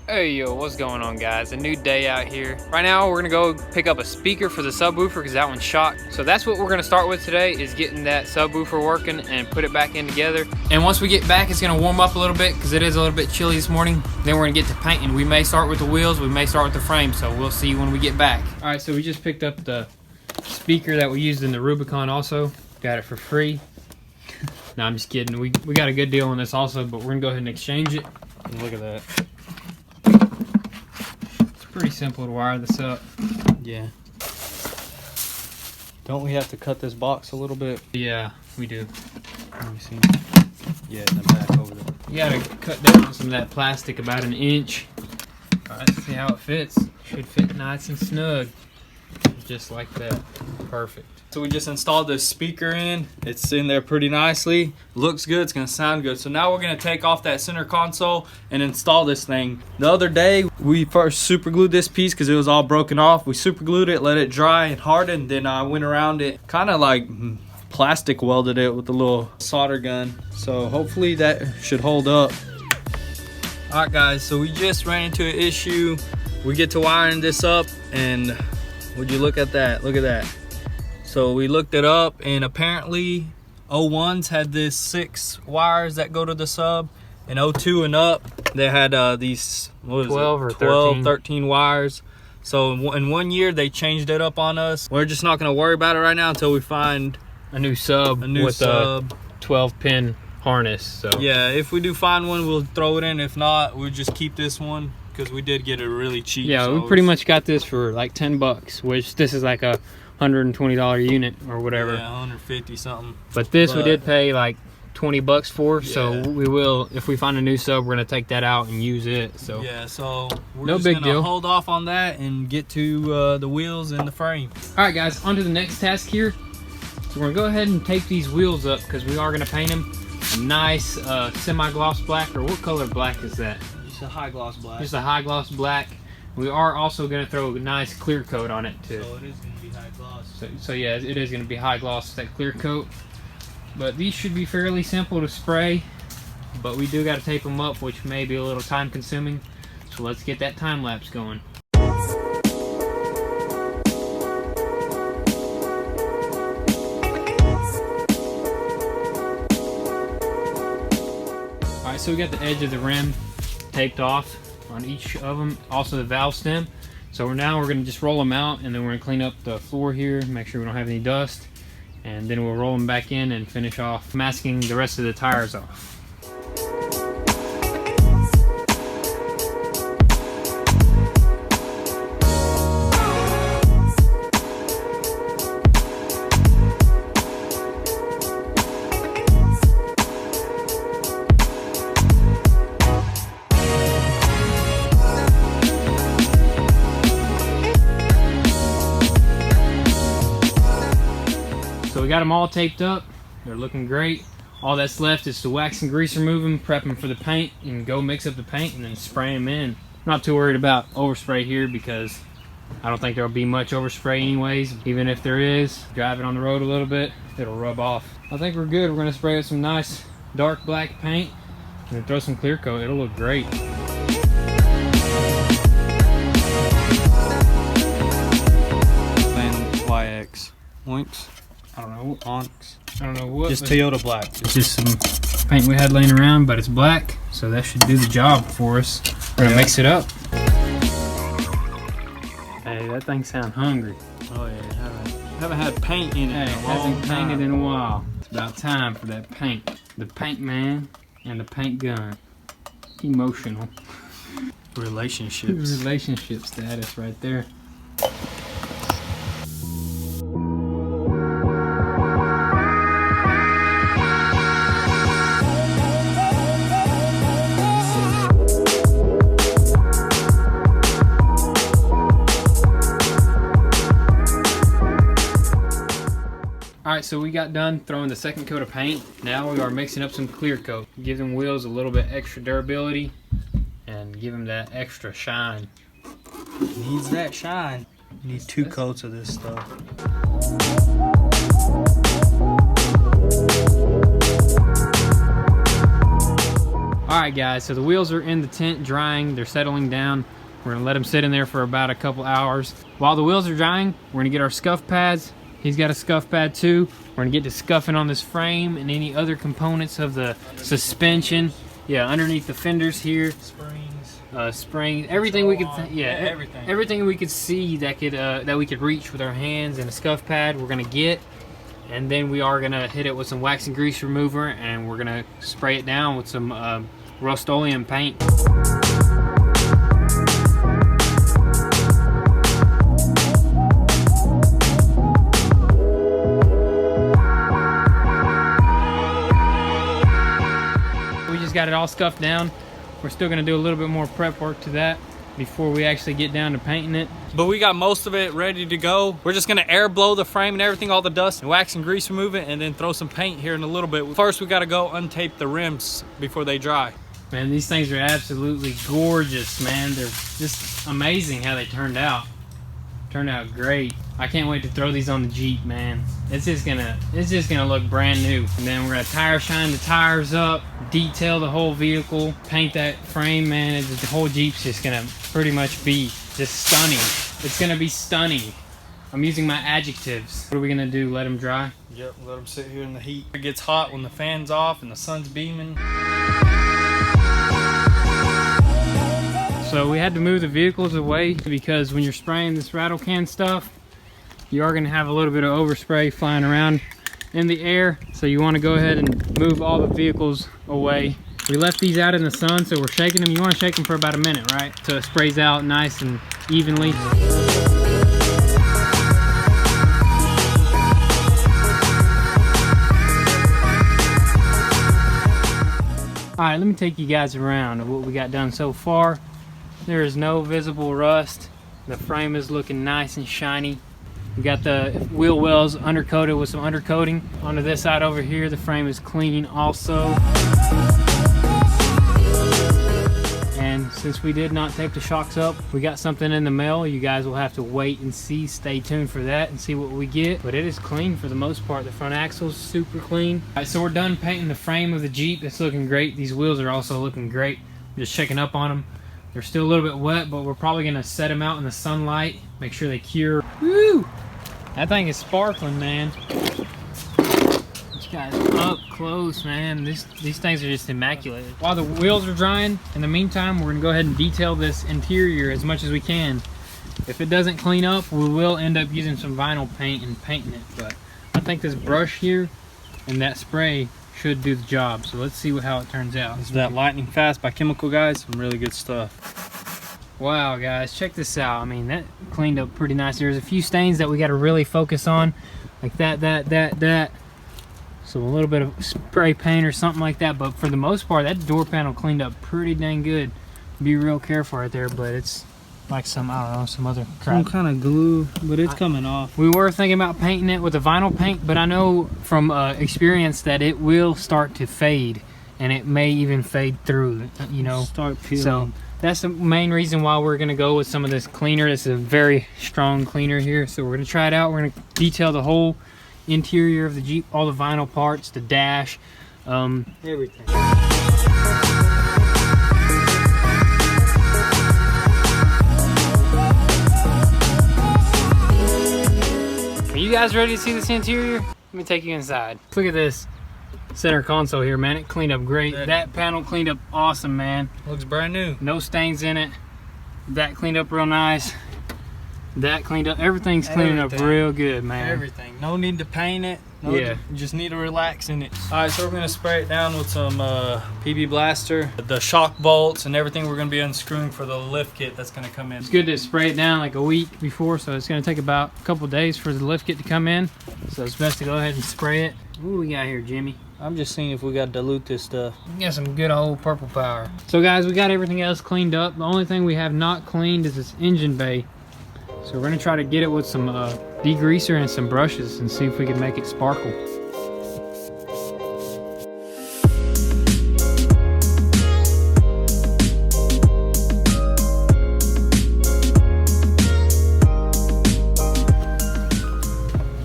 Hey yo, what's going on guys? A new day out here. Right now we're gonna go pick up a speaker for the subwoofer because that one's shot. So that's what we're gonna start with today, is getting that subwoofer working and put it back in together. And once we get back, it's gonna warm up a little bit because it is a little bit chilly this morning. Then we're gonna get to painting. We may start with the wheels, we may start with the frame, so we'll see when we get back. All right, so we just picked up the speaker that we used in the Rubicon also. Got it for free. No, I'm just kidding. We got a good deal on this also, but we're gonna go ahead and exchange it. And look at that. Pretty simple to wire this up. Yeah. Don't we have to cut this box a little bit? Yeah, we do. Let me see. Yeah, in the back over there. You gotta cut down some of that plastic about an inch. Alright, let's see how it fits. Should fit nice and snug. Just like that. Perfect. So we just installed this speaker in. It's in there pretty nicely. Looks good, it's gonna sound good. So now we're gonna take off that center console and install this thing. The other day, we first super glued this piece because it was all broken off. We super glued it, let it dry and harden. Then I went around it, kind of like plastic welded it with a little solder gun. So hopefully that should hold up. All right guys, so we just ran into an issue. We get to wiring this up and would you look at that? Look at that. So we looked it up and apparently 01s had this 6 wires that go to the sub, and 02 and up they had these 12 or 13 wires. So in 1 year they changed it up on us. We're just not going to worry about it right now until we find a new sub with a 12-pin harness. So yeah, if we do find one, we'll throw it in. If not, we'll just keep this one because we did get it really cheap. Yeah, so we pretty much got this for like 10 bucks, which this is like a $120 unit or whatever. Yeah, 150 something. But this we did pay like 20 bucks for, yeah. So we will, if we find a new sub, we're gonna take that out and use it. So yeah, so we're no just big gonna deal. hold off on that and get to the wheels and the frame. All right guys, on to the next task here. So we're gonna go ahead and tape these wheels up because we are gonna paint them a nice semi-gloss black, or what color black is that? Just a high gloss black. Just a high gloss black. We are also gonna throw a nice clear coat on it too. So it is gonna be high gloss. So yeah, it is gonna be high gloss, that clear coat. But these should be fairly simple to spray, but we do gotta tape them up, which may be a little time consuming. So let's get that time lapse going. Alright, so we got the edge of the rim taped off on each of them, also the valve stem. So now we're going to just roll them out, and then we're going to clean up the floor here, make sure we don't have any dust, and then we'll roll them back in and finish off masking the rest of the tires off. So we got them all taped up. They're looking great. All that's left is to wax and grease remove them, prep them for the paint, and go mix up the paint and then spray them in. Not too worried about overspray here because I don't think there'll be much overspray anyways. Even if there is, drive it on the road a little bit, it'll rub off. I think we're good. We're gonna spray with some nice dark black paint and then throw some clear coat. It'll look great. YX. Oinks. I don't know. Onyx. I don't know what. Just Toyota black. It's just some paint we had laying around, but it's black, so that should do the job for us. We're gonna mix it up. Hey, that thing sounds hungry. Oh yeah, haven't had paint in it. Hey, it hasn't painted in a while. It's about time for that paint. The paint man and the paint gun. Emotional. Relationships. Relationship status right there. Alright, so we got done throwing the second coat of paint. Now we are mixing up some clear coat. Give them wheels a little bit extra durability and give them that extra shine. Needs that shine. Need 2 coats of this stuff. Alright guys, so the wheels are in the tent drying, they're settling down. We're gonna let them sit in there for about a couple hours. While the wheels are drying, we're gonna get our scuff pads. He's got a scuff pad too. We're gonna get to scuffing on this frame and any other components of the suspension. Yeah, underneath the fenders here. Springs, everything we could, everything we could see that we could reach with our hands and a scuff pad, we're gonna get. And then we are gonna hit it with some wax and grease remover, and we're gonna spray it down with some Rust-Oleum paint. We just got it all scuffed down. We're still gonna do a little bit more prep work to that before we actually get down to painting it. But we got most of it ready to go. We're just gonna air blow the frame and everything, all the dust, and wax and grease remove it, and then throw some paint here in a little bit. First, we gotta go untape the rims before they dry. Man, these things are absolutely gorgeous, man. They're just amazing how they turned out. Turned out great. I can't wait to throw these on the Jeep, man. It's just gonna look brand new. And then we're gonna tire shine the tires up, detail the whole vehicle, paint that frame, man. The whole Jeep's just gonna pretty much be just stunning. It's gonna be stunning. I'm using my adjectives. What are we gonna do? Let them dry? Yep, let them sit here in the heat. It gets hot when the fan's off and the sun's beaming. So we had to move the vehicles away because when you're spraying this rattle can stuff, you are gonna have a little bit of overspray flying around in the air. So you wanna go ahead and move all the vehicles away. We left these out in the sun, so we're shaking them. You wanna shake them for about a minute, right? So it sprays out nice and evenly. All right, let me take you guys around of what we got done so far. There is no visible rust. The frame is looking nice and shiny. We got the wheel wells undercoated with some undercoating. Onto this side over here, the frame is clean also. And since we did not tape the shocks up, we got something in the mail. You guys will have to wait and see. Stay tuned for that and see what we get. But it is clean for the most part. The front axle's super clean. All right, so we're done painting the frame of the Jeep. It's looking great. These wheels are also looking great. I'm just checking up on them. They're still a little bit wet, but we're probably gonna set them out in the sunlight, make sure they cure. Woo! That thing is sparkling, man. These guys up close, man. These things are just immaculate. While the wheels are drying, in the meantime, we're gonna go ahead and detail this interior as much as we can. If it doesn't clean up, we will end up using some vinyl paint and painting it. But I think this brush here and that spray should do the job. So let's see how it turns out. This is that Lightning Fast by Chemical, guys. Some really good stuff. Wow, guys, check this out. I mean, that cleaned up pretty nice. There's a few stains that we got to really focus on, like that. So a little bit of spray paint or something like that. But for the most part, that door panel cleaned up pretty dang good. Be real careful right there, but it's like some, I don't know, some other crap. Some kind of glue, but it's coming off. We were thinking about painting it with a vinyl paint, but I know from experience that it will start to fade, and it may even fade through, you know. Start peeling. So that's the main reason why we're gonna go with some of this cleaner. This is a very strong cleaner here. So we're gonna try it out. We're gonna detail the whole interior of the Jeep, all the vinyl parts, the dash, everything. You guys ready to see this interior? Let me take you inside. Look at this center console here, man. It cleaned up great. That panel cleaned up awesome, man. Looks brand new. No stains in it. That cleaned up real nice. That cleaned up. Everything's cleaning up real good, man. Everything. No need to paint it. No, yeah. You just need to relax in it. All right, so we're gonna spray it down with some PB Blaster. The shock bolts and everything we're gonna be unscrewing for the lift kit that's gonna come in. It's good to spray it down like a week before, so it's gonna take about a couple days for the lift kit to come in. So it's best to go ahead and spray it. What do we got here, Jimmy? I'm just seeing if we gotta dilute this stuff. We got some good old purple power. So guys, we got everything else cleaned up. The only thing we have not cleaned is this engine bay. So we're gonna try to get it with some degreaser and some brushes and see if we can make it sparkle.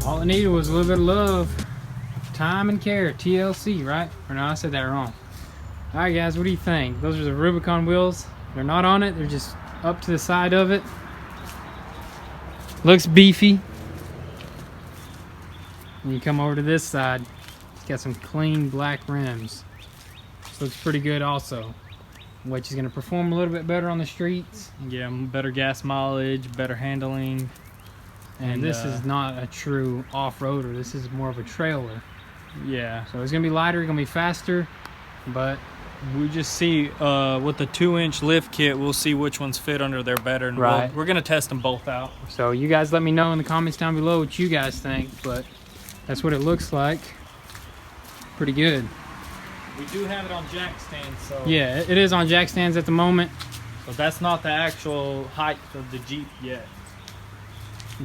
All it needed was a little bit of love, time and care, TLC, right? Or no, I said that wrong. All right, guys, what do you think? Those are the Rubicon wheels. They're not on it. They're just up to the side of it. Looks beefy. And you come over to this side. It's got some clean black rims. This looks pretty good also. Which is going to perform a little bit better on the streets. Yeah, better gas mileage, better handling. And this is not a true off-roader. This is more of a trailer. Yeah. So it's going to be lighter, going to be faster, but we just see with the 2-inch lift kit, we'll see which ones fit under there better. And right. we're going to test them both out. So you guys let me know in the comments down below what you guys think, but that's what it looks like. Pretty good. We do have it on jack stands, so yeah, it is on jack stands at the moment. But that's not the actual height of the Jeep yet.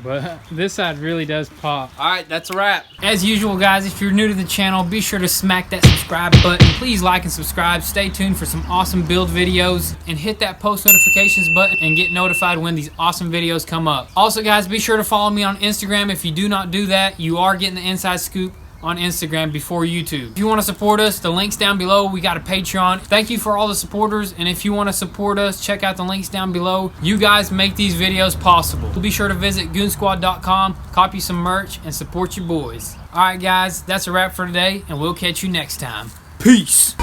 But this side really does pop. All right, that's a wrap. As usual, guys, if you're new to the channel, be sure to smack that subscribe button. Please like and subscribe. Stay tuned for some awesome build videos. And hit that post notifications button and get notified when these awesome videos come up. Also, guys, be sure to follow me on Instagram. If you do not do that, you are getting the inside scoop on Instagram before YouTube. If you want to support us, the link's down below. We got a Patreon. Thank you for all the supporters, and if you want to support us, check out the links down below. You guys make these videos possible. Be sure to visit goonzquad.com, copy some merch, and support your boys. Alright guys, that's a wrap for today, and we'll catch you next time. Peace!